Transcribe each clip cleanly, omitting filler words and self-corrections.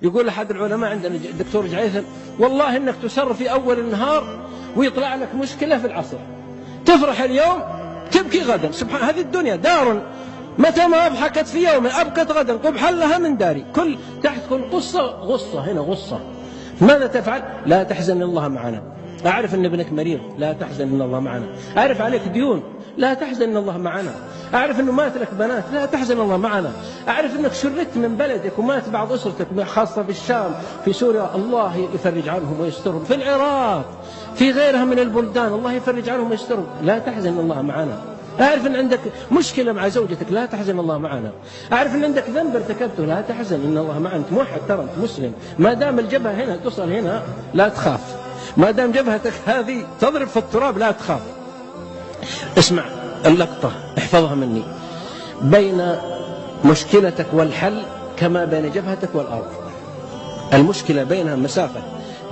يقول أحد العلماء عندنا الدكتور جعيثم: والله إنك تسر في أول النهار ويطلع لك مشكلة في العصر، تفرح اليوم تبكي غدا. سبحان، هذه الدنيا دار متى ما أضحكت في يوم أبكت غدا قبحا لها من داري. تحت كل قصة غصة، هنا غصة. ماذا تفعل؟ لا تحزن إن الله معنا. أعرف أن ابنك مريض، لا تحزن إن الله معنا. أعرف عليك ديون، لا تحزن إن الله معنا. أعرف أنه مات لك بنات، لا تحزن إن الله معنا. أعرف أنك شردت من بلدك ومات بعض أسرتك، خاصة في الشام، في سوريا، الله يفرج عنهم ويسترهم، في العراق، في غيرها من البلدان، الله يفرج عنهم ويسترهم، لا تحزن إن الله معنا. أعرف أن عندك مشكلة مع زوجتك، لا تحزن الله معنا. أعرف أن عندك ذنب ارتكبته، لا تحزن إن الله معنا. أنت موحد، ترى أنت مسلم. ما دام الجبهة هنا تصل هنا لا تخاف، ما دام جبهتك هذه تضرب في التراب لا تخاف. اسمع اللقطة، احفظها مني: بين مشكلتك والحل كما بين جبهتك والأرض. المشكلة بينها مسافة،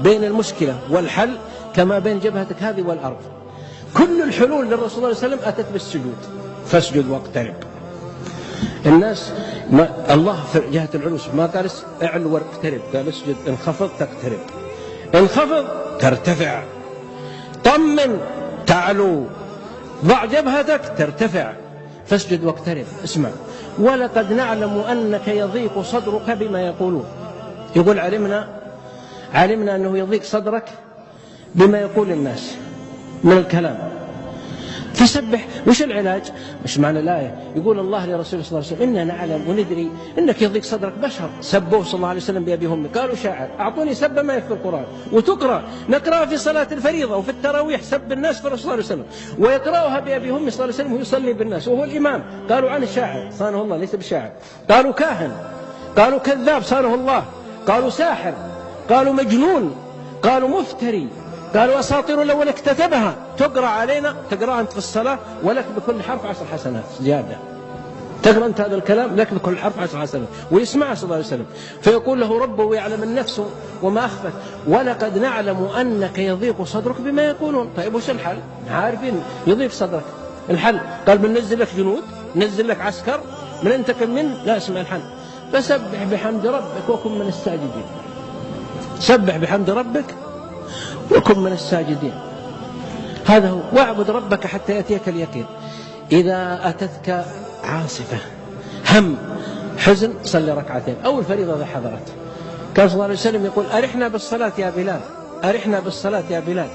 بين المشكلة والحل كما بين جبهتك هذه والأرض. كل الحلول للرسول صلى الله عليه وسلم أتت بالسجود، فاسجد واقترب. الناس الله في جهة العلو ما قال اعلو واقترب، قال اسجد، انخفض تقترب، انخفض ترتفع، طمن تعلو، ضع جبهتك ترتفع، فاسجد واقترب. اسمع: ولقد نعلم أنك يضيق صدرك بما يقولون. يقول علمنا أنه يضيق صدرك بما يقول الناس من الكلام، فسبح. وش العلاج؟ مش معنى الآية يقول الله لرسوله صلى الله عليه وسلم: إننا نعلم وندري أنك يضيق صدرك. بشر سبوه صلى الله عليه وسلم بأبي وأمي، قالوا شاعر. أعطوني سبة ما يكفي القرآن، وتقرأ نقرأ في صلاة الفريضة وفي التراويح سب الناس في الرسول صلى الله عليه وسلم، ويقرأها بأبي وأمي صلى الله عليه وسلم ويصلي بالناس وهو الإمام. قالوا عنه شاعر صانه الله ليس بشاعر، قالوا كاهن، قالوا كذاب صانه الله، قالوا ساحر، قالوا مجنون، قالوا مفتري، قالوا أساطير الأول اكتتبها. تقرأ علينا، تقرأ أنت في الصلاة ولك بكل حرف 10 حسنات زيادة. تقرأ أنت هذا الكلام لك بكل حرف 10 حسنات. ويسمع صلى الله عليه وسلم فيقول له ربه ويعلم النفس وما أخفت ولقد نعلم أنك يضيق صدرك بما يقولون. طيب وش الحل؟ عارفين يضيق صدرك، الحل قال بننزل لك جنود، ننزل لك عسكر، من أنت كم من؟ لا، اسمع الحل: فسبح بحمد ربك وكن من الساجدين. سبح بحمد ربك وكن من الساجدين، هذا هو. واعبد ربك حتى يأتيك اليقين. إذا أتتك عاصفة، هم، حزن، صلي ركعتين أو الفريضة إذا حضرت. كان صلى الله عليه وسلم يقول: أرحنا بالصلاة يا بلال، أرحنا بالصلاة يا بلال.